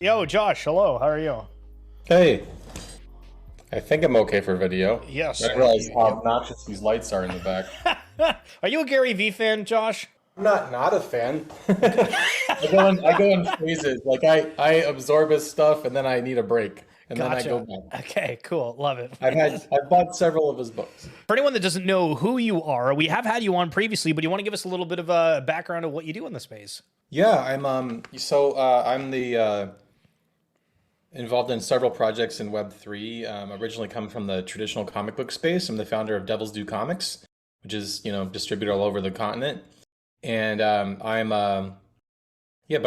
Yo, Josh, hello. How are you? Hey, I think I'm okay for video. Yes. I realize how obnoxious these lights are in the back. Are you a Gary Vee fan, Josh? I'm not a fan. I go in phases. Like I absorb his stuff and then I need a break. And then I go Gotcha. back. Okay, cool. Love it. I've bought several of his books. For anyone that doesn't know who you are, we have had you on previously, but you want to give us a little bit of a background of what you do in the space? Yeah, I'm the involved in several projects in Web3. Originally come from the traditional comic book space. I'm the founder of Devil's Due Comics, which is, distributed all over the continent. And but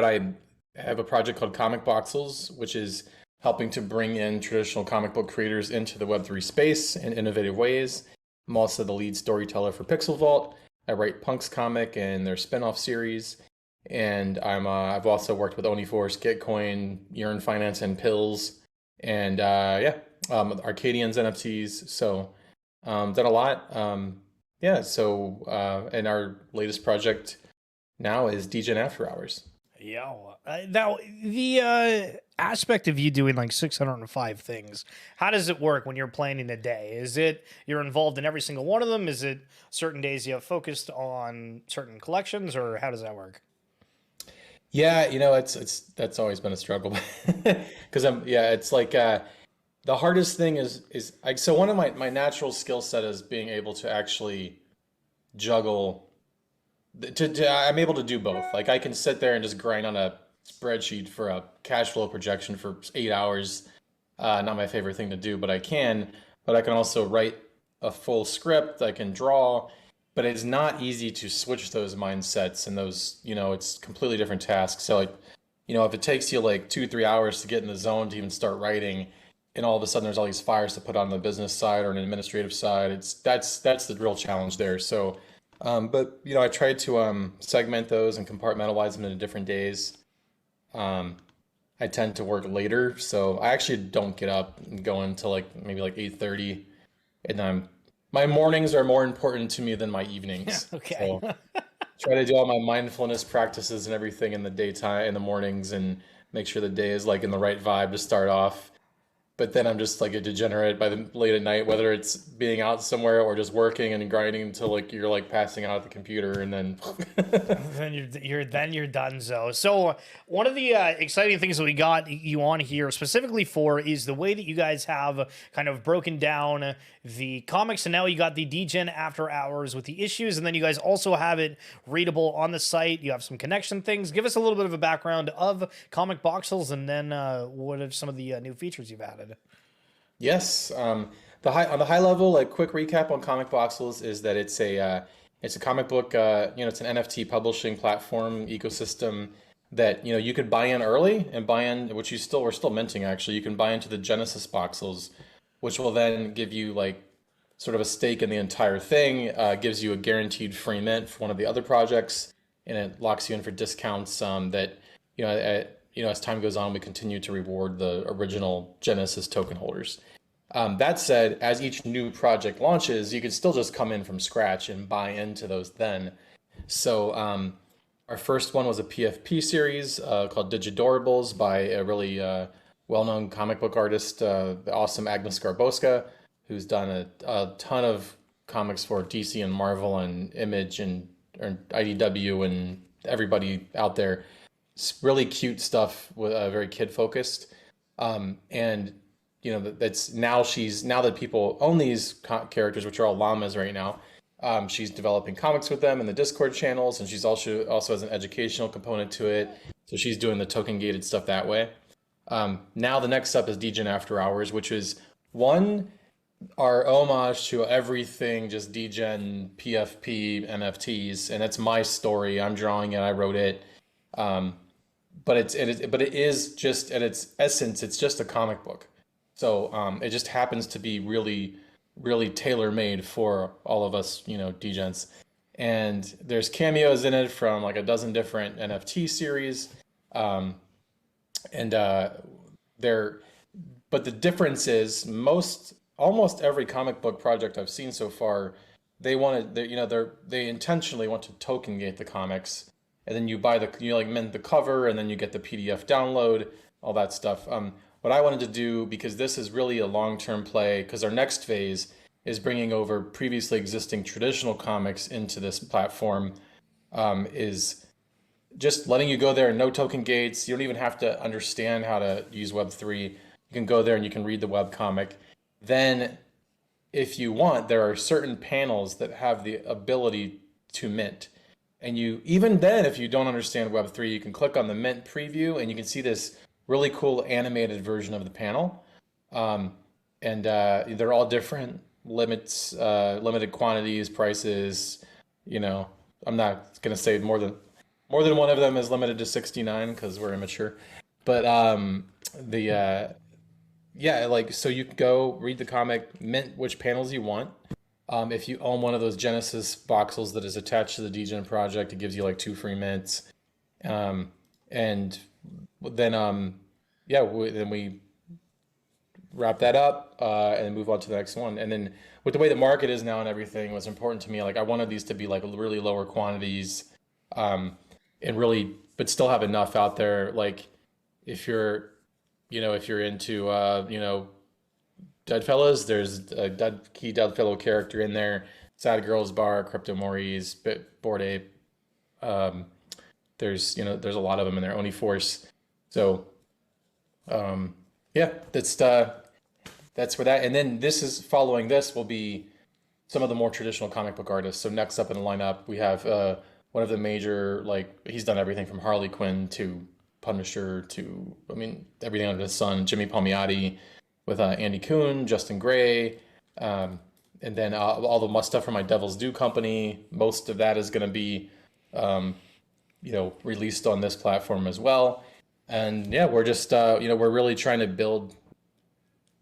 I have a project called Comic Voxels, which is helping to bring in traditional comic book creators into the Web3 space in innovative ways. I'm also the lead storyteller for Pixel Vault. I write Punk's comic and their spin-off series. And I've also worked with Oniforce, Gitcoin, Yearn Finance, and Pills, and Arcadian's NFTs. So done a lot. And our latest project now is Degen After Hours. Yeah. Now, the aspect of you doing like 605 things, how does it work when you're planning a day? Is it you're involved in every single one of them? Is it certain days you have focused on certain collections, or how does that work? Yeah, it's that's always been a struggle because it's like the hardest thing is like so one of my natural skill set is being able to actually juggle I'm able to do both. Like I can sit there and just grind on a spreadsheet for a cash flow projection for 8 hours. Not my favorite thing to do, but I can. But I can also write a full script. I can draw, but it's not easy to switch those mindsets and those, it's completely different tasks. So like, if it takes you like 2, 3 hours to get in the zone to even start writing, and all of a sudden there's all these fires to put on the business side or an administrative side, that's the real challenge there. So but I tried to segment those and compartmentalize them into different days. Um, I tend to work later, so I actually don't get up and go until like maybe like 8:30, and my mornings are more important to me than my evenings. Okay. So try to do all my mindfulness practices and everything in the daytime, in the mornings, and make sure the day is like in the right vibe to start off. But then I'm just like a degenerate by the late at night, whether it's being out somewhere or just working and grinding until like you're like passing out at the computer and then Then you're done. So one of the exciting things that we got you on here specifically for is the way that you guys have kind of broken down the comics, and now you got the Degen After Hours with the issues, and then you guys also have it readable on the site. You have some connection things. Give us a little bit of a background of Comic Voxels, and then what are some of the new features you've added? yes. On the high level, like quick recap on Comic Voxels is that it's a comic book, it's an NFT publishing platform ecosystem that you could buy in early and buy in, which we're still minting actually. You can buy into the Genesis Voxels, which will then give you like sort of a stake in the entire thing, gives you a guaranteed free mint for one of the other projects, and it locks you in for discounts that as time goes on, we continue to reward the original Genesis token holders. That said, as each new project launches, you can still just come in from scratch and buy into those then. So our first one was a PFP series called Digidorables by a really well-known comic book artist, the awesome Agnes Garboska, who's done a ton of comics for DC and Marvel and Image and or IDW and everybody out there. It's really cute stuff, with very kid focused. And that's now that people own these characters, which are all llamas right now. She's developing comics with them in the Discord channels, and she's also has an educational component to it. So she's doing the token gated stuff that way. Now the next step is Degen After Hours, which is one our homage to everything just Degen PFP NFTs, and it's my story. I'm drawing it. I wrote it. Um, but it is just at its essence, it's just a comic book. So it just happens to be really, really tailor made for all of us, degens. And there's cameos in it from like a dozen different NFT series. Um, and they're, but the difference is almost every comic book project I've seen so far, they intentionally want to token gate the comics, and then you like mint the cover, and then you get the PDF download all that stuff. What I wanted to do, because this is really a long-term play, because our next phase is bringing over previously existing traditional comics into this platform, is just letting you go there, no token gates. You don't even have to understand how to use Web3. You can go there and you can read the web comic. Then, if you want, there are certain panels that have the ability to mint. And you, even then, if you don't understand Web3, you can click on the mint preview and you can see this really cool animated version of the panel. And they're all different limits, limited quantities, prices. You know, I'm not gonna say more than one of them is limited to 69 because we're immature. But the yeah, like, so you can go read the comic, mint which panels you want. If you own one of those Genesis voxels that is attached to the Degen project, it gives you like 2 free mints. And then yeah, then we wrap that up and move on to the next one. And then with the way the market is now and everything, was important to me. Like, I wanted these to be like really lower quantities, and really, but still have enough out there. Like, if you're, if you're into, Deadfellas, there's a key Deadfellow character in there. Sad Girls Bar, Crypto Mores, Bored Ape. There's a lot of them in there. Oni Force. So, yeah, that's where that. And then this is following this will be some of the more traditional comic book artists. So next up in the lineup, we have one of the major, like, he's done everything from Harley Quinn to Punisher to, I mean, everything under the sun. Jimmy Palmiotti with Andy Kuhn, Justin Gray, and then all the stuff from my Devil's Due company. Most of that is going to be, released on this platform as well. And yeah, we're just, we're really trying to build,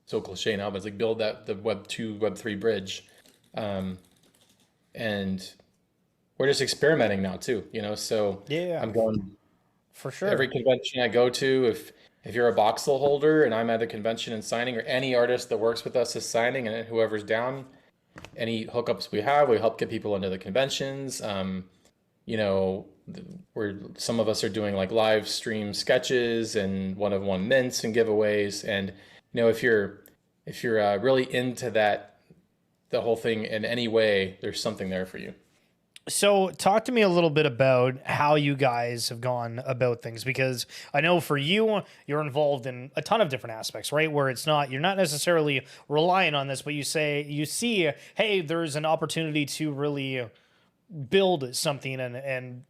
so cliche now, but it's like build the Web 2, Web 3 bridge. And we're just experimenting now too, so Yeah, I'm going for sure. every convention I go to. If you're a voxel holder and I'm at a convention and signing, or any artist that works with us is signing, and whoever's down, any hookups we have, we help get people into the conventions. Some of us are doing like live stream sketches and one-of-one mints and giveaways. And if you're really into the whole thing in any way, there's something there for you. So talk to me a little bit about how you guys have gone about things, because I know for you, you're involved in a ton of different aspects, right? Where you're not necessarily relying on this, but you see, hey, there's an opportunity to really build something and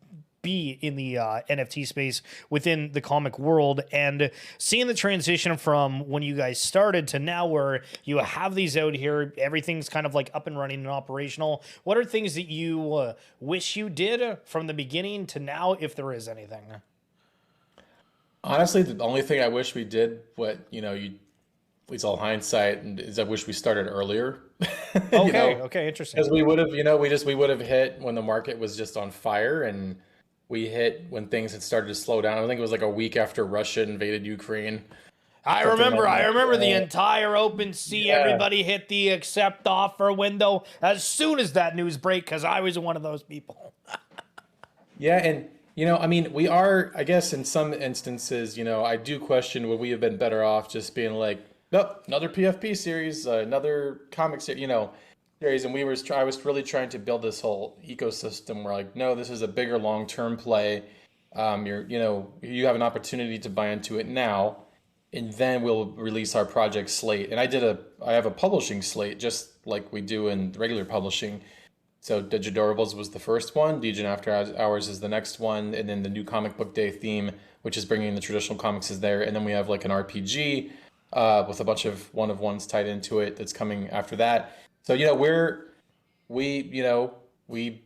be in the NFT space within the comic world, and seeing the transition from when you guys started to now where you have these out here, everything's kind of like up and running and operational. What are things that you wish you did from the beginning to now, if there is anything? Honestly, the only thing I wish we did, it's all hindsight, and is I wish we started earlier. Okay, interesting. Because we would have, we would have hit when the market was just on fire, and we hit when things had started to slow down. I think it was like a week after Russia invaded Ukraine. I remember the entire open sea. Yeah. Everybody hit the accept offer window as soon as that news break, because I was one of those people. Yeah, and I mean, we are, I guess, in some instances, I do question, would we have been better off just being like, nope, another PFP series, another comic series, series. And I was really trying to build this whole ecosystem where, like, no, this is a bigger long-term play. You have an opportunity to buy into it now, and then we'll release our project slate. And I have a publishing slate just like we do in regular publishing. So Digidorables was the first one, Degen After Hours is the next one, and then the new comic book day theme, which is bringing the traditional comics, is there. And then we have like an RPG with a bunch of one-of-ones tied into it that's coming after that. So we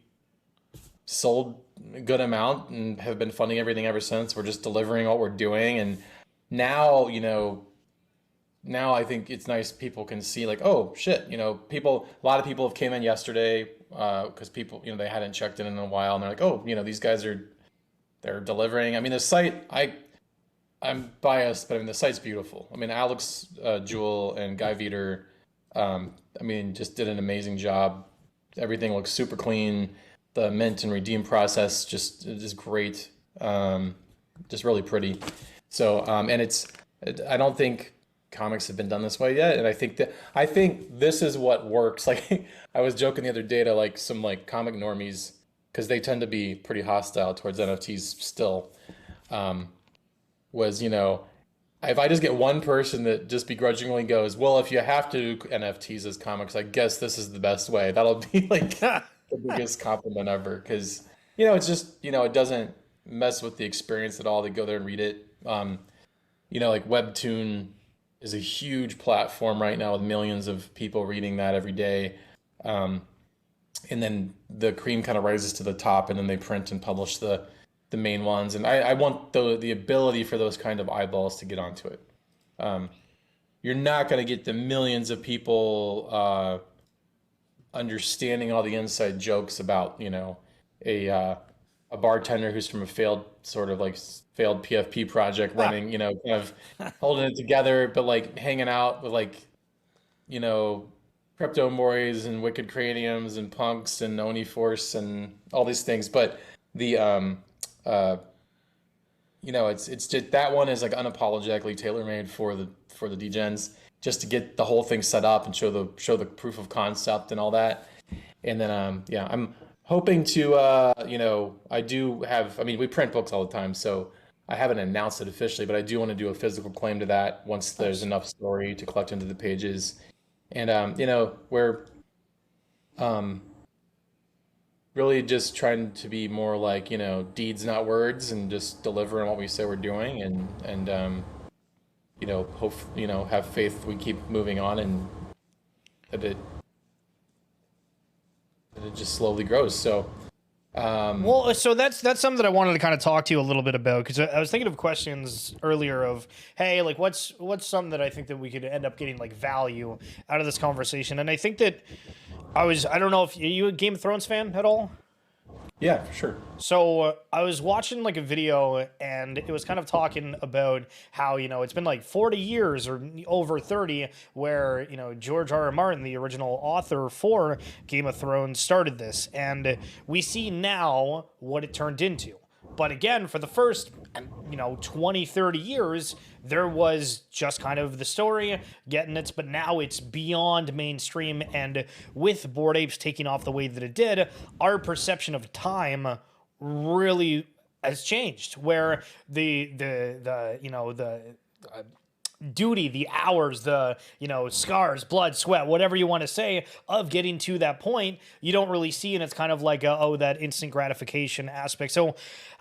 sold a good amount and have been funding everything ever since. We're just delivering what we're doing, and now I think it's nice people can see, like, oh shit, a lot of people have came in yesterday because people, they hadn't checked in a while, and they're like, oh, these guys they're delivering. I mean, the site, I'm biased, but I mean, the site's beautiful. I mean, Alex Jewell and Guy Veeder, just did an amazing job. Everything looks super clean. The mint and redeem process just is great. Just really pretty. So, I don't think comics have been done this way yet. And I think this is what works. Like I was joking the other day to like some like comic normies, because they tend to be pretty hostile towards NFTs still. Um, was, if I just get one person that just begrudgingly goes, well, if you have to do NFTs as comics, I guess this is the best way. That'll be like the biggest compliment ever. Because, it's just, it doesn't mess with the experience at all to go there and read it. Like Webtoon is a huge platform right now with millions of people reading that every day. Um, and then the cream kind of rises to the top, and then they print and publish the main ones. And I want the ability for those kind of eyeballs to get onto it. Um, you're not going to get the millions of people understanding all the inside jokes about, a a bartender who's from a failed sort of like failed PFP project running, kind of holding it together, but like hanging out with like, you know, crypto mores and wicked craniums and punks and Oni Force and all these things. But the uh it's just that one is like unapologetically tailor made for the degens, just to get the whole thing set up and show the proof of concept and all that. And then yeah, I'm hoping to I mean, we print books all the time, so I haven't announced it officially, but I do want to do a physical claim to that once there's enough story to collect into the pages. And we're um really just trying to be more like, deeds not words, and just deliver on what we say we're doing, and hope, have faith we keep moving on, and that it just slowly grows. So Well, so that's something that I wanted to kind of talk to you a little bit about, because I was thinking of questions earlier of, hey, like what's something that I think that we could end up getting like value out of this conversation, and I think that I don't know if you a Game of Thrones fan at all. yeah, for sure. So I was watching like a video, and it was kind of talking about how, it's been like 40 years or over 30 where, George R. R. Martin, the original author for Game of Thrones, started this. And we see now what it turned into. But again, for the first, 20, 30 years, there was just kind of the story getting it, but now it's beyond mainstream. And with Bored Apes taking off the way that it did, our perception of time really has changed. Where the duty, the hours, the, scars, blood, sweat, whatever you want to say, of getting to that point, you don't really see. And it's kind of like, that instant gratification aspect. So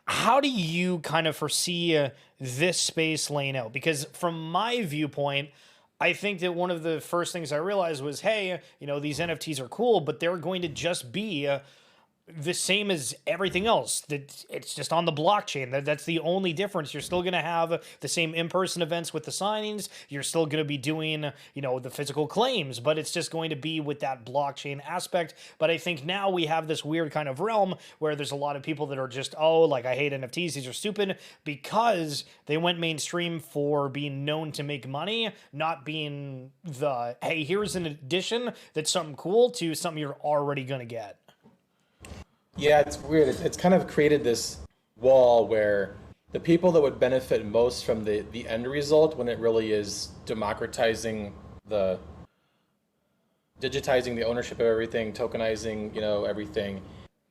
how do you kind of foresee this space laying out? Because from my viewpoint, I think that one of the first things I realized was, hey, these NFTs are cool, but they're going to just be the same as everything else. That it's just on the blockchain. That's the only difference. You're still going to have the same in-person events with the signings. You're still going to be doing, the physical claims, but it's just going to be with that blockchain aspect. But I think now we have this weird kind of realm where there's a lot of people that are just, I hate NFTs. These are stupid, because they went mainstream for being known to make money, not being hey, here's an addition that's something cool to something you're already going to get. Yeah, it's weird. It's kind of created this wall where the people that would benefit most from the end result, when it really is digitizing the ownership of everything, tokenizing, everything,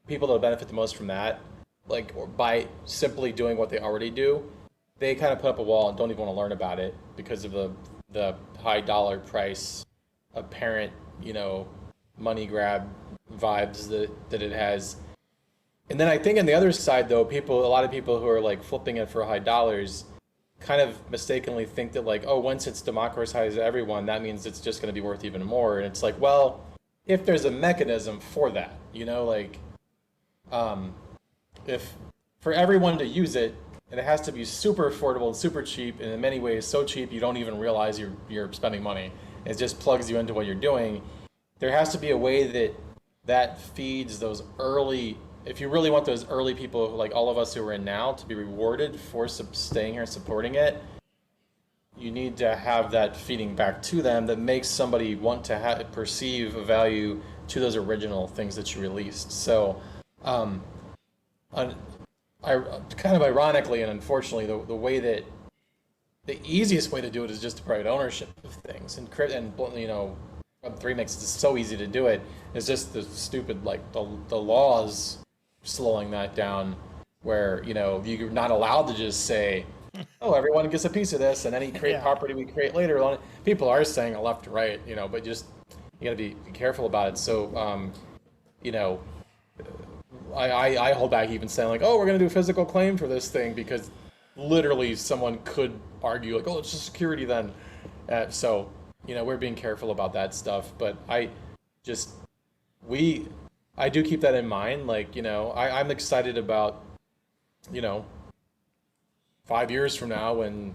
people that would benefit the most from that, like, or by simply doing what they already do, they kind of put up a wall and don't even want to learn about it because of the high dollar price, apparent, money grab vibes that it has. And then I think on the other side, though, a lot of people who are like flipping it for high dollars kind of mistakenly think that, like, once it's democratized to everyone, that means it's just going to be worth even more. And it's like, well, if there's a mechanism for that, if for everyone to use it, and it has to be super affordable and super cheap, and in many ways so cheap you don't even realize you're spending money. It just plugs you into what you're doing. There has to be a way that feeds those early. If you really want those early people, like all of us who are in now, to be rewarded for staying here and supporting it, you need to have that feeding back to them that makes somebody want to perceive a value to those original things that you released. So, I kind of ironically and unfortunately, the way that the easiest way to do it is just to private ownership of things, and Web3 makes it so easy to do it. It's just the stupid like the laws slowing that down, where you're not allowed to just say, oh, everyone gets a piece of this, and any create property we create later on. People are saying it left to right, but just you got to be careful about it. So I hold back even saying like, oh, we're gonna do a physical claim for this thing, because literally someone could argue like, oh, it's just security then. So we're being careful about that stuff, but I do keep that in mind. Like, I'm excited about, 5 years from now when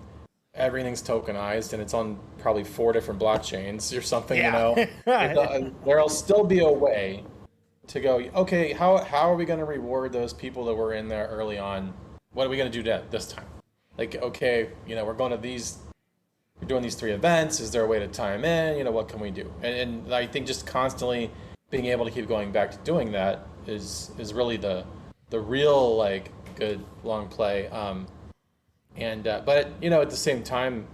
everything's tokenized and it's on probably 4 different blockchains or something, there'll still be a way to go, okay, how are we going to reward those people that were in there early on? What are we going to do this time? Like, okay, we're doing these 3 events. Is there a way to time in? What can we do? And I think just constantly being able to keep going back to doing that is really the real like good long play. But at the same time,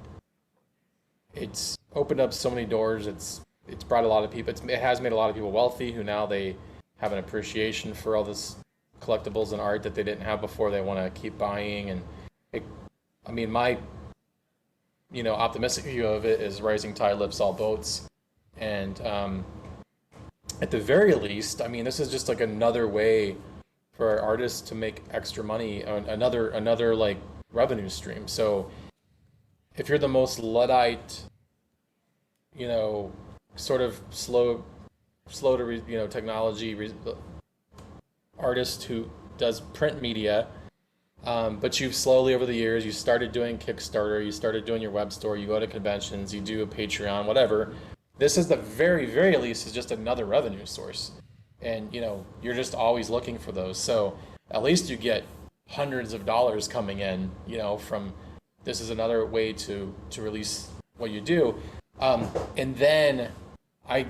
it's opened up so many doors. It's brought a lot of people. It has made a lot of people wealthy who now they have an appreciation for all this collectibles and art that they didn't have before. They want to keep buying, and my optimistic view of it is rising tide lifts all boats. And at the very least, this is just like another way for our artists to make extra money, another like revenue stream. So if you're the most Luddite, sort of slow to technology artist who does print media, but you've slowly over the years, you started doing Kickstarter, you started doing your web store, you go to conventions, you do a Patreon, whatever. This is the very, very least is just another revenue source. And, you're just always looking for those. So at least you get hundreds of dollars coming in, from this is another way to release what you do. And then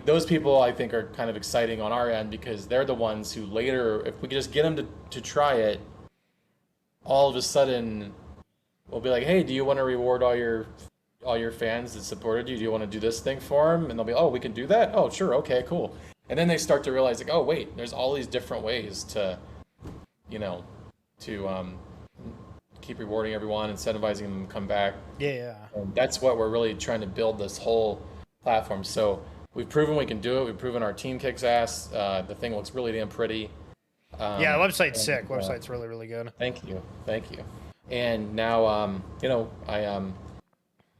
those people I think are kind of exciting on our end, because they're the ones who later, if we could just get them to try it, all of a sudden we'll be like, hey, do you want to reward all your fans that supported you? Do you want to do this thing for them? And they'll be, oh, we can do that? Oh, sure, okay, cool. And then they start to realize like, oh wait, there's all these different ways to keep rewarding everyone, incentivizing them to come back. Yeah. And that's what we're really trying to build this whole platform. So we've proven we can do it. We've proven our team kicks ass. The thing looks really damn pretty. The website's sick. Website's really, really good. Thank you. And now,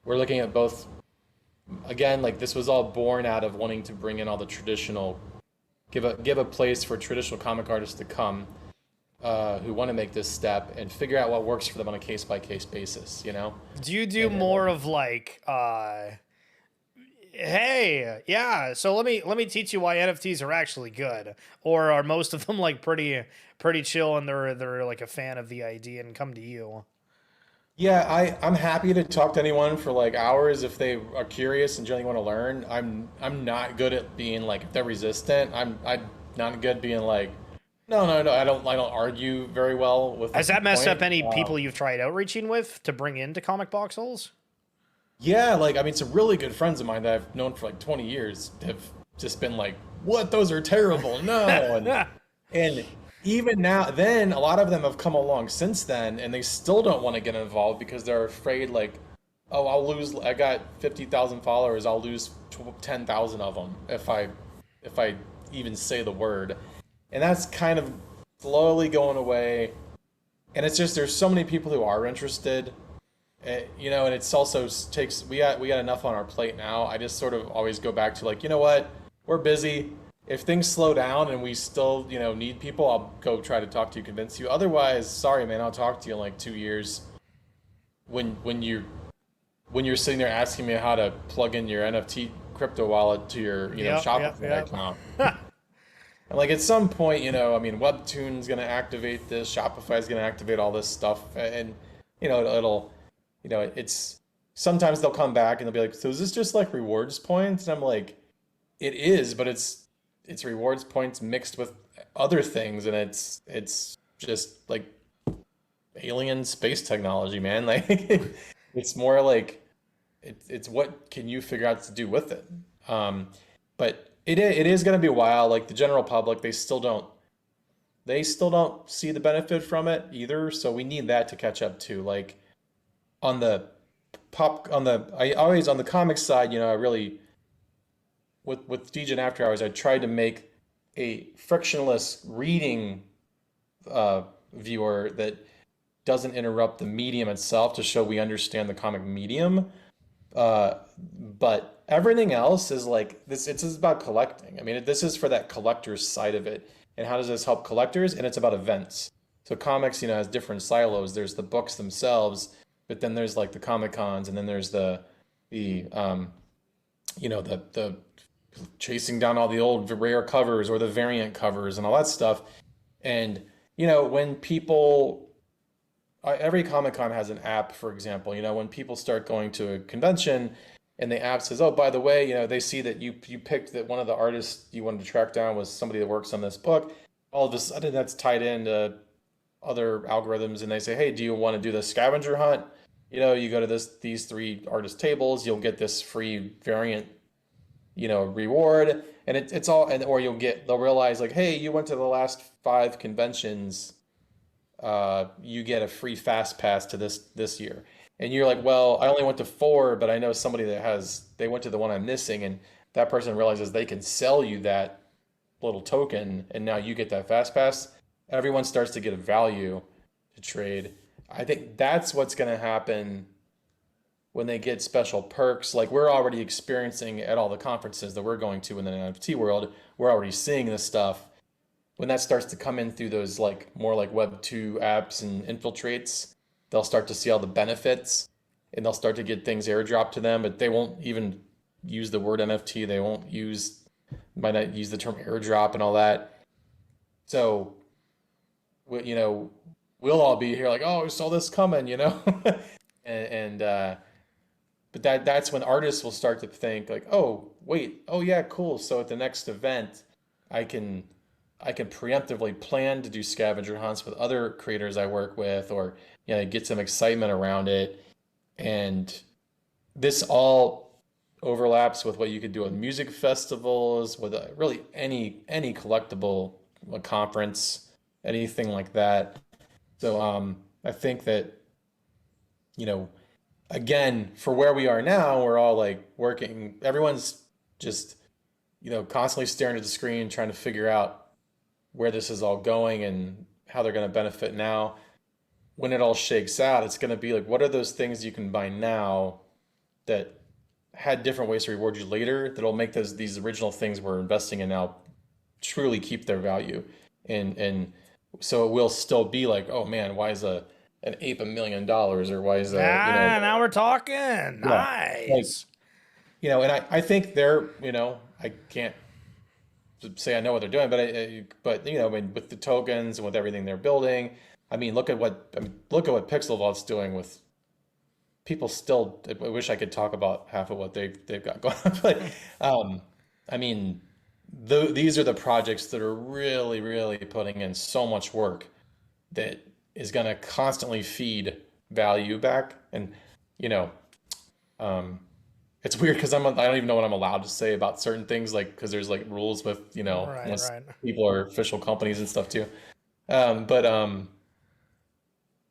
we're looking at both. Again, like this was all born out of wanting to bring in all the traditional, give a place for traditional comic artists to come, who want to make this step and figure out what works for them on a case-by-case basis. Do you do more of like, hey, yeah, so let me teach you why NFTs are actually good, or are most of them like pretty chill and they're like a fan of the idea and come to you? Yeah, I'm happy to talk to anyone for like hours if they are curious and genuinely want to learn. I'm not good at being like, if they're resistant. I'm not good being like, no. I don't argue very well with. Has that messed up any people you've tried outreaching with to bring into Comic Voxels? Yeah, some really good friends of mine that I've known for like 20 years have just been like, what? Those are terrible. No. And even now, then a lot of them have come along since then, and they still don't want to get involved because they're afraid like, oh, I got 50,000 followers, I'll lose 10,000 of them if I even say the word. And that's kind of slowly going away. And it's just, there's so many people who are interested, and it's also we got enough on our plate now. I just sort of always go back to like, you know what, we're busy. If things slow down and we still, need people, I'll go try to talk to you, convince you. Otherwise, sorry, man, I'll talk to you in like 2 years when you're sitting there asking me how to plug in your NFT crypto wallet to your, Shopify account. And like at some point, Webtoon's going to activate this, Shopify's going to activate all this stuff, and it's sometimes they'll come back and they'll be like, so is this just like rewards points? And I'm like, it is, but it's rewards points mixed with other things, and it's just like alien space technology, man. Like It's more like it's what can you figure out to do with it. Um, but it is going to be a while. Like the general public, they still don't see the benefit from it either. So we need that to catch up to. Like on the I always on the comic side, I really with Degen After Hours, I tried to make a frictionless reading uh, viewer that doesn't interrupt the medium itself to show we understand the comic medium. Uh, but everything else is like this. It's just about collecting. I mean, this is for that collector's side of it. And how does this help collectors? And it's about events. So comics, has different silos. There's the books themselves, but then there's like the Comic Cons, and then there's the chasing down all the old rare covers or the variant covers and all that stuff. And when people every Comic Con has an app, for example. When people start going to a convention and the app says, "Oh, by the way, they see that you picked that one of the artists you wanted to track down was somebody that works on this book." All of a sudden, that's tied into other algorithms, and they say, "Hey, do you want to do the scavenger hunt? You go to these three artist tables, you'll get this free variant, reward." And it's all, and or they'll realize like, "Hey, you went to the last 5 conventions, you get a free fast pass to this year." And you're like, "Well, I only went to 4, but I know somebody they went to the one I'm missing," and that person realizes they can sell you that little token, and now you get that fast pass. Everyone starts to get a value to trade. I think that's what's going to happen when they get special perks. Like we're already experiencing at all the conferences that we're going to in the NFT world. We're already seeing this stuff. When that starts to come in through those like more like Web2 apps and infiltrates, they'll start to see all the benefits, and they'll start to get things airdropped to them, but they won't even use the word NFT. They might not use the term airdrop and all that. So, we'll all be here like, "Oh, we saw this coming," and but that's when artists will start to think like, "Oh, wait, oh yeah, cool. So at the next event, I can preemptively plan to do scavenger hunts with other creators I work with, or get some excitement around it." And this all overlaps with what you could do with music festivals, with really any collectible conference, anything like that. So I think that you know again, for where we are now, we're all like working. Everyone's just constantly staring at the screen, trying to figure out where this is all going and how they're going to benefit now. When it all shakes out, it's going to be like, what are those things you can buy now that had different ways to reward you later that'll make these original things we're investing in now truly keep their value, and so it will still be like, "Oh man, why is an ape $1 million, or why is Now we're talking. yeah, like Nice. and I think I can't say I know what they're doing, but I mean, with the tokens and with everything they're building, look at what Pixel Vault's doing with people. Still, I wish I could talk about half of what they've got going on, but I mean, these are the projects that are really, really putting in so much work that is going to constantly feed value back. And you know, um, it's weird because I don't even know what I'm allowed to say about certain things, like because there's like rules with Right, unless right. people are official companies and stuff too. But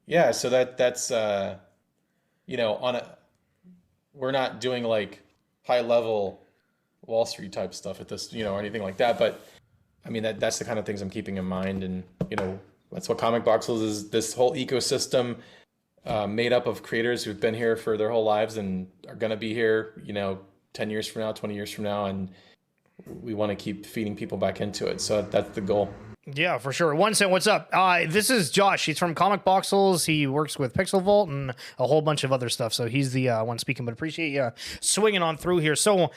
yeah, so that's on a we're not doing like high level Wall Street type stuff at this, or anything like that. But that's the kind of things I'm keeping in mind, and that's what Comic Boxes is. This whole ecosystem made up of creators who've been here for their whole lives and are going to be here, 10 years from now, 20 years from now, and we want to keep feeding people back into it. So that's the goal. Yeah, for sure. One cent, what's up? This is Josh. He's from Comic Boxels. He works with Pixel Vault and a whole bunch of other stuff. So he's the one speaking, but appreciate you swinging on through here. So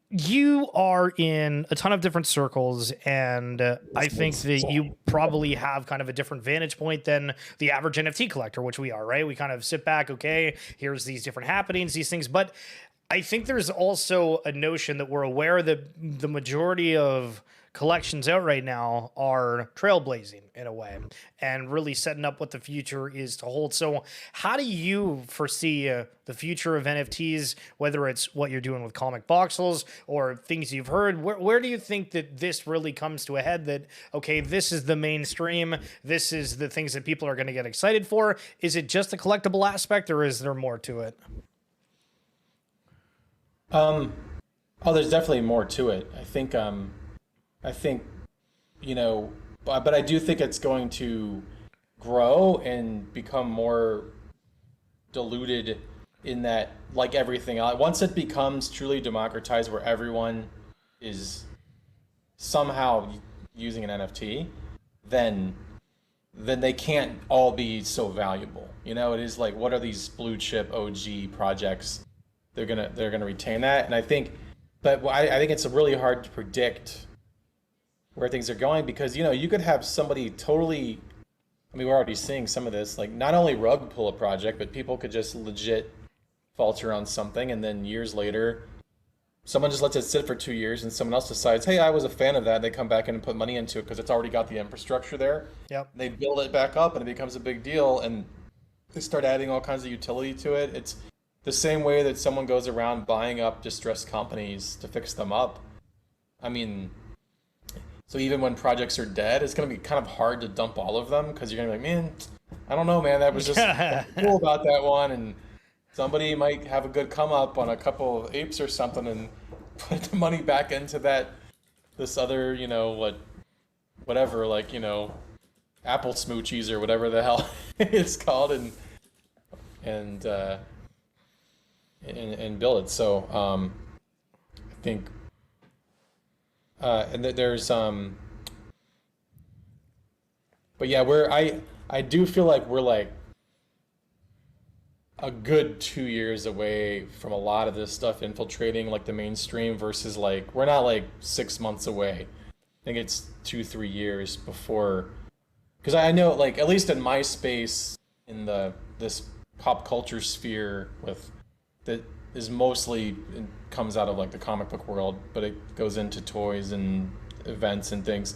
you are in a ton of different circles, and I think that you probably have kind of a different vantage point than the average NFT collector, which we are, right? We kind of sit back, okay, here's these different happenings, these things. But I think there's also a notion that we're aware that the majority of collections out right now are trailblazing in a way and really setting up what the future is to hold. So how do you foresee the future of NFTs, whether it's what you're doing with comic voxels or things you've heard? Where do you think that this really comes to a head, that, okay, this is the mainstream, this is the things that people are going to get excited for? Is it just the collectible aspect, or is there more to it? Oh, there's definitely more to it. I think, but I do think it's going to grow and become more diluted in that, like everything else, once it becomes truly democratized where everyone is somehow using an NFT, then they can't all be so valuable. It is like, what are these blue chip OG projects? They're gonna retain that, and I think, but I think it's really hard to predict where things are going, because you could have somebody totally. I mean, we're already seeing some of this. Like, not only Rug pull a project, but people could just legit falter on something, and then years later, someone just lets it sit for 2 years, and someone else decides, hey, I was a fan of that. They come back in and put money into it because it's already got the infrastructure there. Yep. They build it back up, and it becomes a big deal, and they start adding all kinds of utility to it. It's the same way that someone goes around buying up distressed companies to fix them up. I mean, so even when projects are dead, it's going to be kind of hard to dump all of them, because you're going to be like, man, I don't know, man, that was just cool about that one. And somebody might have a good come up on a couple of apes or something and put the money back into this other, whatever, like, apple smoochies or whatever the hell it's called, and build it. So I think, and there's but yeah, I do feel like we're like a good 2 years away from a lot of this stuff infiltrating like the mainstream, versus like we're not like 6 months away. I think it's 2-3 years before, because I know, like, at least in my space, in this pop culture sphere, with that is mostly comes out of like the comic book world, but it goes into toys and events and things.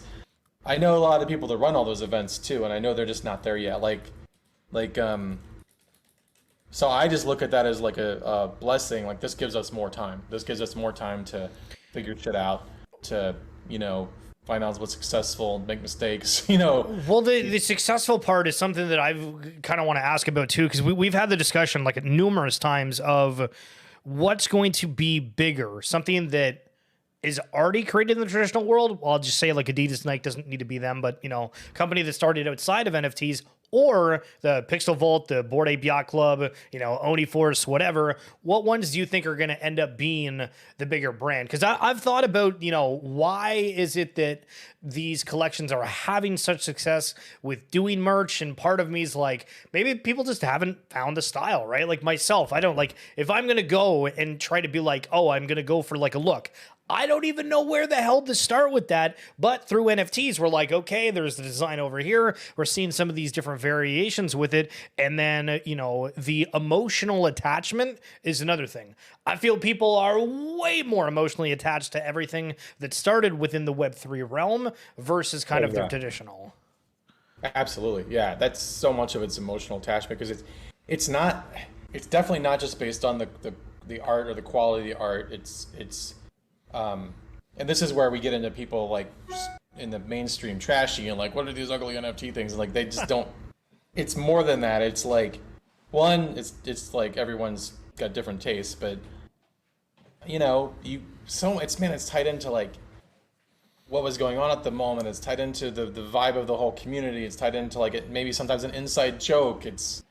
I know a lot of people that run all those events too, and I know they're just not there yet. So I just look at that as like a blessing. Like, this gives us more time. This gives us more time to figure shit out, to find out what's successful, make mistakes. Well, the successful part is something that I've kind of want to ask about too, because we've had the discussion like numerous times of what's going to be bigger, something that is already created in the traditional world. Well, I'll just say like Adidas, Nike doesn't need to be them, but company that started outside of NFTs, or the Pixel Vault, the Bored Ape Yacht Club, Oni Force, whatever. What ones do you think are going to end up being the bigger brand? Because I've thought about, why is it that these collections are having such success with doing merch? And part of me is like, maybe people just haven't found the style, right? Like myself, I don't like, if I'm going to go and try to be like, oh, I'm going to go for like a look, I don't even know where the hell to start with that. But through NFTs, we're like, okay, there's the design over here. We're seeing some of these different variations with it. And then, the emotional attachment is another thing. I feel people are way more emotionally attached to everything that started within the Web3 realm versus kind of the traditional. Absolutely. Yeah. That's so much of its emotional attachment, because it's definitely not just based on the art or the quality of the art. And this is where we get into people like in the mainstream trashy and like, what are these ugly NFT things? Like, they just don't. It's more than that. It's like, one, it's like everyone's got different tastes, but it's tied into like what was going on at the moment. It's tied into the vibe of the whole community. It's tied into like maybe sometimes an inside joke. It's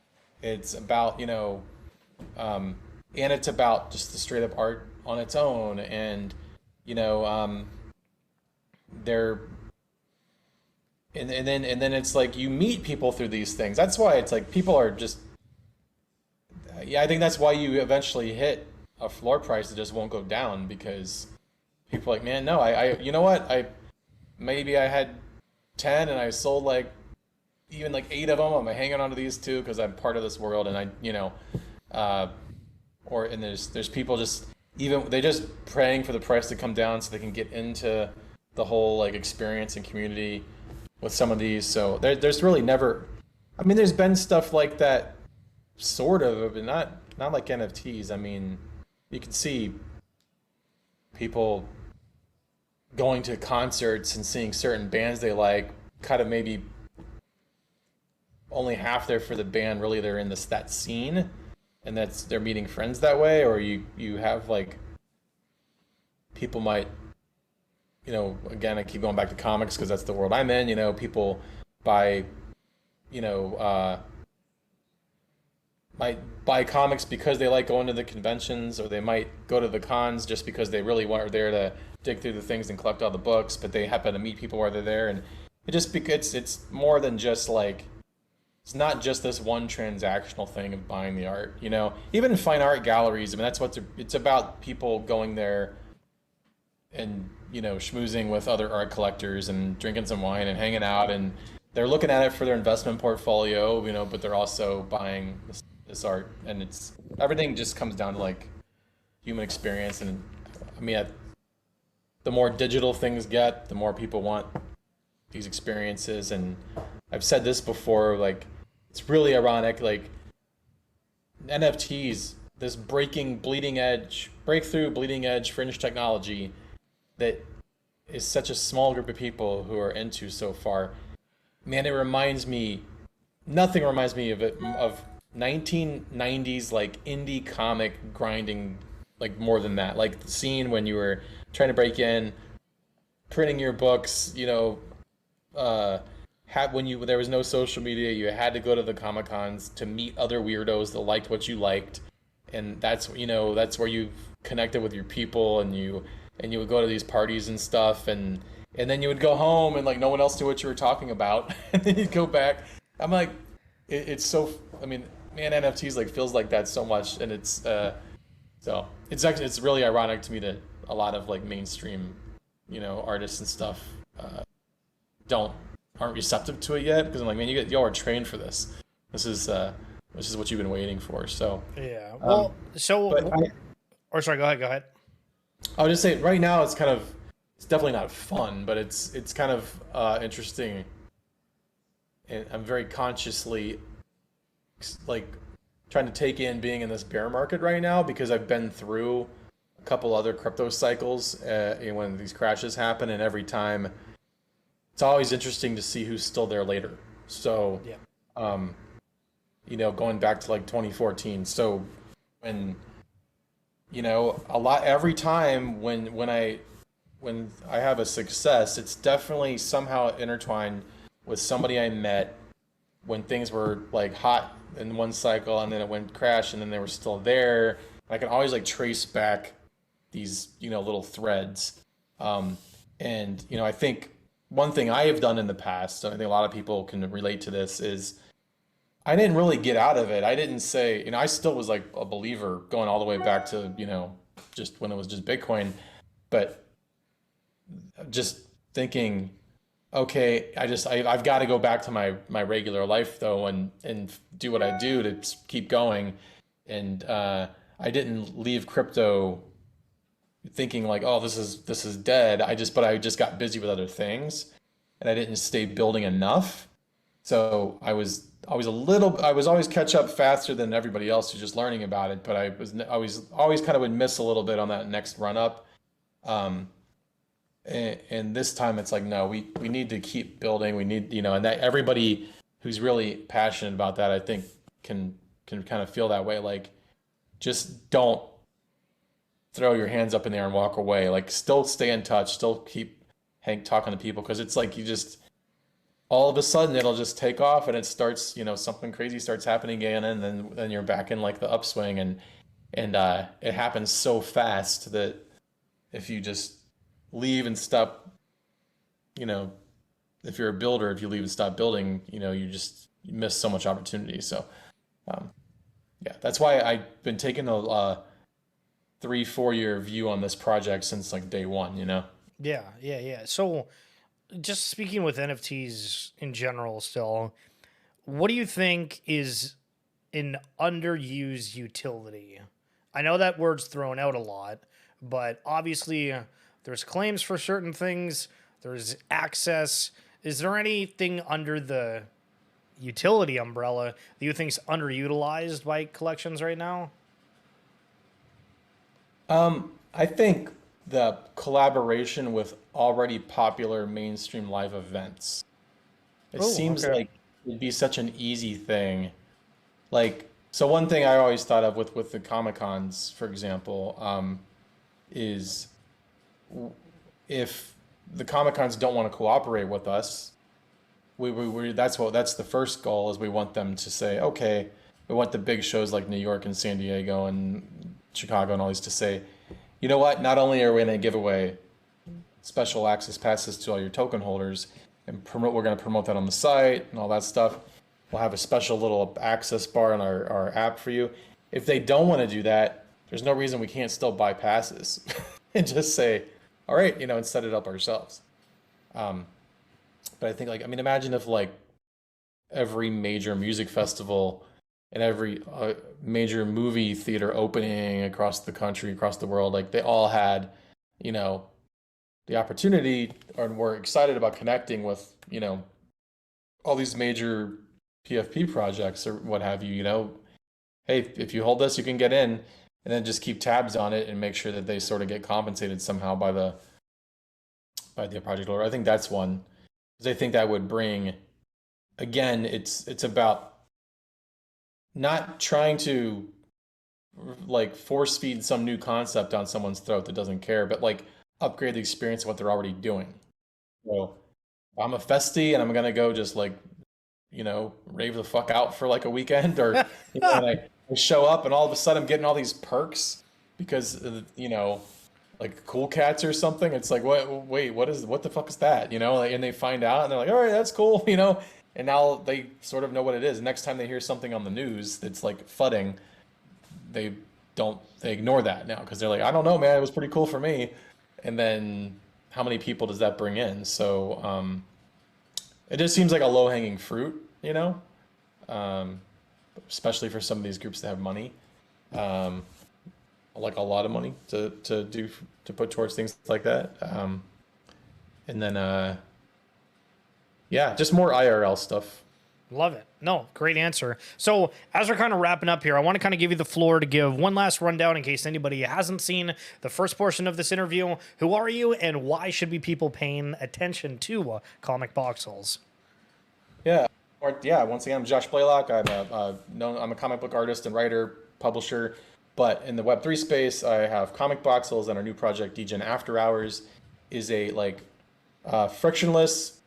about and it's about just the straight up art on its own, and they're and then it's like you meet people through these things. That's why it's like people are just I think that's why you eventually hit a floor price that just won't go down, because people are like, man, no, I you know what, maybe I had 10 and I sold like even like 8 of them. I'm hanging on to these 2 because I'm part of this world, and there's people just, even they're just praying for the price to come down so they can get into the whole like experience and community with some of these. So there's really never, I mean, there's been stuff like that, sort of, but not like NFTs. I mean, you can see people going to concerts and seeing certain bands they like, kind of maybe only half there for the band. Really, they're in that scene, and they're meeting friends that way. Or you have like people might, again, I keep going back to comics because that's the world I'm in. People buy, you know, might buy comics because they like going to the conventions, or they might go to the cons just because they really are there to dig through the things and collect all the books, but they happen to meet people while they're there. And it just, because it's more than just like, it's not just this one transactional thing of buying the art. Even fine art galleries, I mean, that's what it's about, people going there and schmoozing with other art collectors and drinking some wine and hanging out, and they're looking at it for their investment portfolio, but they're also buying this art. And it's, everything just comes down to like human experience. And I mean, the more digital things get, the more people want these experiences. And I've said this before, like, it's really ironic, like NFTs, this breakthrough bleeding edge fringe technology that is such a small group of people who are into so far. Man, nothing reminds me of 1990s like indie comic grinding, like more than that. Like the scene when you were trying to break in, printing your books, when there was no social media, you had to go to the Comic Cons to meet other weirdos that liked what you liked, and that's where you connected with your people, and you would go to these parties and stuff, and then you would go home and like no one else knew what you were talking about, and then you'd go back. I'm like, it's so. I mean, man, NFTs like feels like that so much, and it's so it's really ironic to me that a lot of like mainstream, artists and stuff aren't receptive to it yet, because I'm like, man, y'all are trained for this. This is what you've been waiting for. So yeah. Well, or sorry, go ahead. I would just say right now it's definitely not fun, but it's kind of interesting, and I'm very consciously like trying to take in being in this bear market right now, because I've been through a couple other crypto cycles when these crashes happen, and every time it's always interesting to see who's still there later. So, yeah. Going back to like 2014. So when, every time when I have a success, it's definitely somehow intertwined with somebody I met when things were like hot in one cycle, and then it went crash, and then they were still there. I can always like trace back these, little threads. And, I think one thing I have done in the past, I think a lot of people can relate to this, is I didn't really get out of it. I didn't say, I still was like a believer going all the way back to, just when it was just Bitcoin, but just thinking, okay, I've got to go back to my regular life though, and do what I do to keep going. And I didn't leave crypto thinking like, oh, this is dead. But I just got busy with other things, and I didn't stay building enough. So I was always catch up faster than everybody else who's just learning about it. But I was always kind of would miss a little bit on that next run up. And this time it's like, no, we need to keep building. We need, and that everybody who's really passionate about that, I think can kind of feel that way. Like, just don't throw your hands up in the air and walk away. Like, still stay in touch, still keep talking to people, because it's like all of a sudden it'll just take off, and it starts, something crazy starts happening again, and then you're back in like the upswing, and it happens so fast that if you just leave and stop, if you're a builder, if you leave and stop building, you miss so much opportunity. So yeah, that's why I've been taking a 3-4 year view on this project since like day one, Yeah. So just speaking with NFTs in general still, what do you think is an underused utility? I know that word's thrown out a lot, but obviously there's claims for certain things. there's access. Is there anything under the utility umbrella that you think's underutilized by collections right now? I think the collaboration with already popular mainstream live events. It Oh, seems okay. like it'd be such an easy thing. Like, so one thing I always thought of with the Comic Cons, for example, is if the Comic Cons don't want to cooperate with us, that's the first goal is we want them to say, okay, we want the big shows like New York and San Diego and Chicago and all these to say, you know what? Not only are we going to give away special access passes to all your token holders and we're going to promote that on the site and all that stuff. We'll have a special little access bar in our app for you. If they don't want to do that, there's no reason we can't still buy passes and just say, all right, and set it up ourselves. Um, but I think like, I mean, imagine if like every major music festival and every major movie theater opening across the country, across the world, like they all had, you know, the opportunity and were excited about connecting with, all these major PFP projects or what have you, hey, if you hold this, you can get in, and then just keep tabs on it and make sure that they sort of get compensated somehow by the project owner. I think that's one, because I think that would bring, again, it's about not trying to like force feed some new concept down someone's throat that doesn't care, but like upgrade the experience of what they're already doing. So I'm a festy and I'm gonna go just like, rave the fuck out for like a weekend, or and I show up and all of a sudden I'm getting all these perks because like Cool Cats or something. It's like, what the fuck is that? Like, and they find out and they're like, all right, that's cool, and now they sort of know what it is. Next time they hear something on the news that's like fudding, they they ignore that now because they're like, I don't know, man, it was pretty cool for me. And then how many people does that bring in? So it just seems like a low-hanging fruit, um, especially for some of these groups that have money, um, like a lot of money to put towards things like that. And then yeah, just more IRL stuff. Love it. No, great answer. So, as we're kind of wrapping up here, I want to kind of give you the floor to give one last rundown in case anybody hasn't seen the first portion of this interview. Who are you, and why should be people paying attention to Comic Voxels? Yeah, yeah. Once again, I'm Josh Blaylock. I'm a comic book artist and writer, publisher. But in the Web3 space, I have Comic Voxels, and our new project, Degen After Hours, is a frictionless,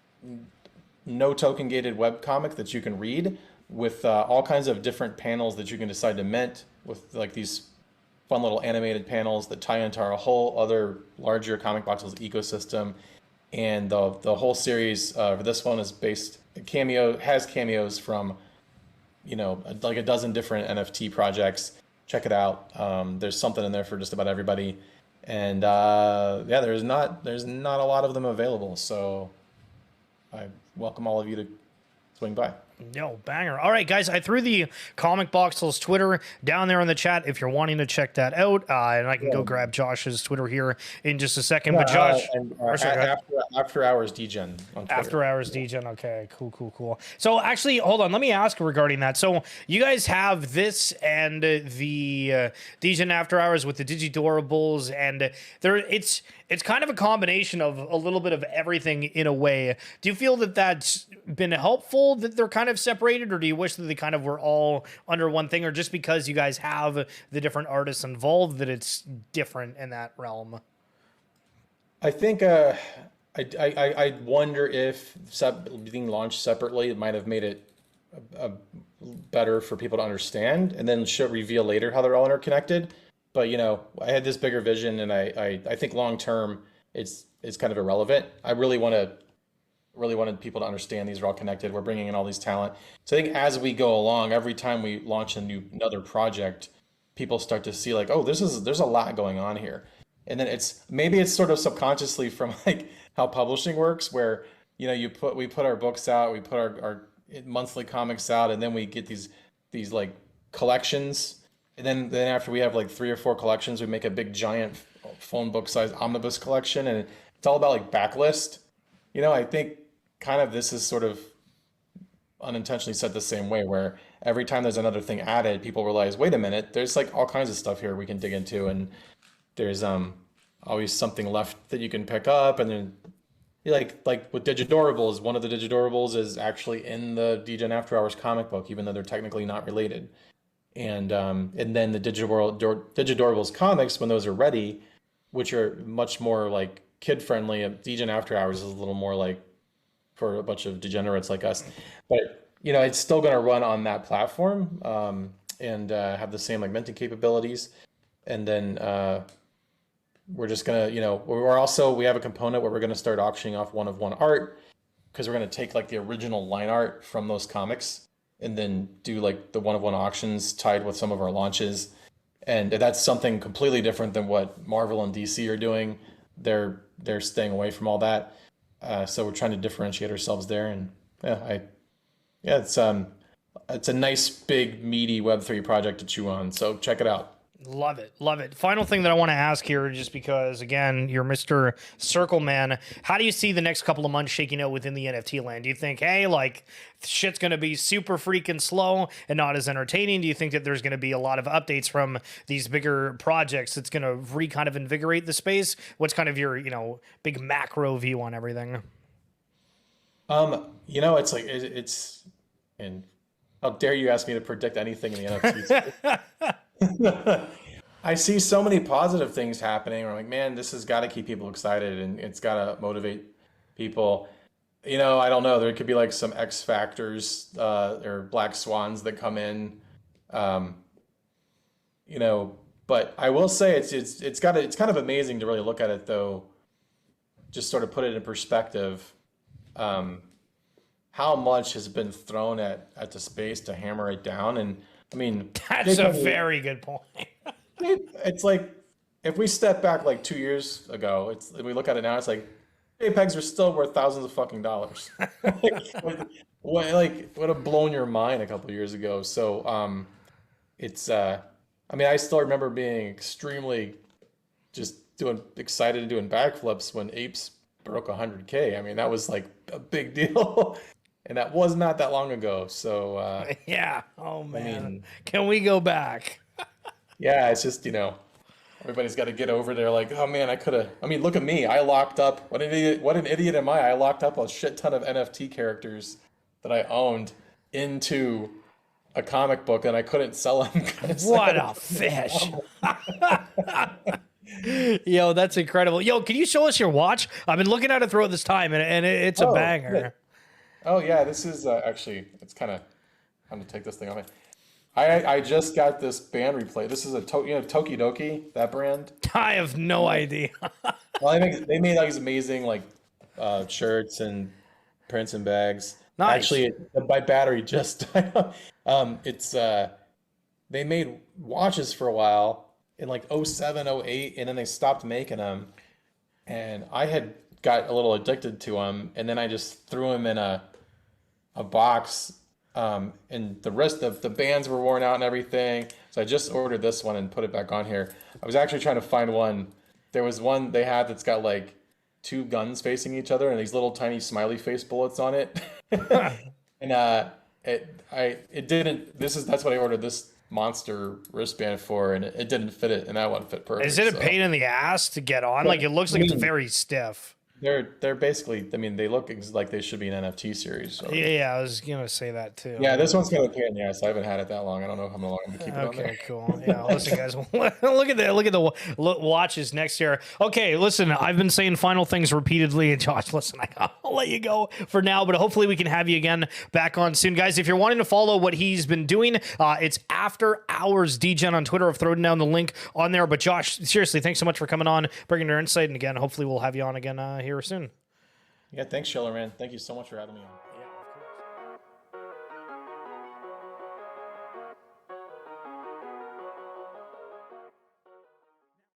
no token gated web comic that you can read with all kinds of different panels that you can decide to mint with like these fun little animated panels that tie into our whole other larger Comic Voxels ecosystem. And the whole series for this one is has cameos from like a dozen different NFT projects. Check it out. There's something in there for just about everybody. And yeah, there's not a lot of them available, so I welcome all of you to swing by. No, banger. All right, guys, I threw the Comic Voxels Twitter down there in the chat if you're wanting to check that out. And I can go grab Josh's Twitter here in just a second. But Josh, after Hours Degen on Twitter. After Hours Degen. Okay, cool. So actually, hold on. Let me ask regarding that. So you guys have this and the Degen After Hours with the Digidorables, and it's kind of a combination of a little bit of everything in a way. Do you feel that that's been helpful that they're kind of separated, or do you wish that they kind of were all under one thing, or just because you guys have the different artists involved that it's different in that realm? I think I wonder if being launched separately it might have made it better for people to understand, and then should reveal later how they're all interconnected. But I had this bigger vision, and I think long term it's kind of irrelevant. I really wanted people to understand these are all connected. We're bringing in all these talent. So I think as we go along, every time we launch another project, people start to see like, oh, there's a lot going on here. And then maybe it's sort of subconsciously from like how publishing works, where we put our books out, we put our monthly comics out, and then we get these like collections. And then after we have like 3 or 4 collections, we make a big giant phone book size omnibus collection, and it's all about like backlist. I think kind of this is sort of unintentionally set the same way, where every time there's another thing added, people realize, wait a minute, there's like all kinds of stuff here we can dig into, and there's always something left that you can pick up, and then like with Digidorables, one of the Digidorables is actually in the Degen After Hours comic book, even though they're technically not related. And then the Digidorables comics, when those are ready, which are much more like kid friendly, Degen After Hours is a little more like for a bunch of degenerates like us. But it's still going to run on that platform, and have the same like minting capabilities. And then we're just gonna, we have a component where we're gonna start auctioning off one of one art, because we're gonna take like the original line art from those comics and then do like the one of one auctions tied with some of our launches. And that's something completely different than what Marvel and DC are doing. They're staying away from all that. So we're trying to differentiate ourselves there. And it's a nice big meaty Web3 project to chew on. So check it out. Love it. Love it. Final thing that I want to ask here, just because, again, you're Mr. Circle Man. How do you see the next couple of months shaking out within the NFT land? Do you think, hey, like, shit's going to be super freaking slow and not as entertaining? Do you think that there's going to be a lot of updates from these bigger projects that's going to kind of invigorate the space? What's kind of your, big macro view on everything? It's like, and how dare you ask me to predict anything in the NFT space? I see so many positive things happening. I'm like, man, this has got to keep people excited, and it's got to motivate people. I don't know. There could be like some X factors or black swans that come in. But I will say it's kind of amazing to really look at it, though. Just sort of put it in perspective. How much has been thrown at the space to hammer it down? And I mean, that's a very good point. It's like, if we step back like 2 years ago, we look at it now, it's like JPEGs are still worth thousands of fucking dollars. What would have blown your mind a couple of years ago. So I still remember being extremely just excited and doing backflips when apes broke 100K. I mean, that was like a big deal. And that was not that long ago. So yeah. Oh man. Can we go back? Yeah, it's just, everybody's got to get over there like, oh man, look at me. I locked up, what an idiot am I? I locked up a shit ton of NFT characters that I owned into a comic book, and I couldn't sell them. What a fish. Yo, that's incredible. Yo, can you show us your watch? I've been looking at it throughout this time, and it's a banger. Good. Oh yeah, this is actually, it's kind of, I'm going to take this thing off. I just got this band replay. This is a Tokidoki, that brand. I have no idea. Well, they made like these amazing like shirts and prints and bags. Nice. Actually, my battery just died. They made watches for a while in like 07, 08, and then they stopped making them. And I had got a little addicted to them, and then I just threw them in a box. And the rest of the bands were worn out and everything. So I just ordered this one and put it back on here. I was actually trying to find one. There was one they had that's got like two guns facing each other and these little tiny smiley face bullets on it. And that's what I ordered this monster wristband for, and it didn't fit it, and that one fit perfect. Is it a pain in the ass to get on? Like, it looks like it's very stiff. They're basically, they look like they should be an NFT series. So. Yeah, I was gonna say that too. Yeah, this one's kind of a pain in the ass. I haven't had it that long. I don't know how long I'm gonna keep it on there. Okay, cool. Yeah, listen, guys, look at the watches next year. Okay, listen, I've been saying final things repeatedly, and Josh, listen, I'll let you go for now, but hopefully we can have you again back on soon, guys. If you're wanting to follow what he's been doing, it's After Hours Degen on Twitter. I've thrown down the link on there. But Josh, seriously, thanks so much for coming on, bringing your insight, and again, hopefully we'll have you on again here soon. Yeah, thanks, Schiller, man. Thank you so much for having me on.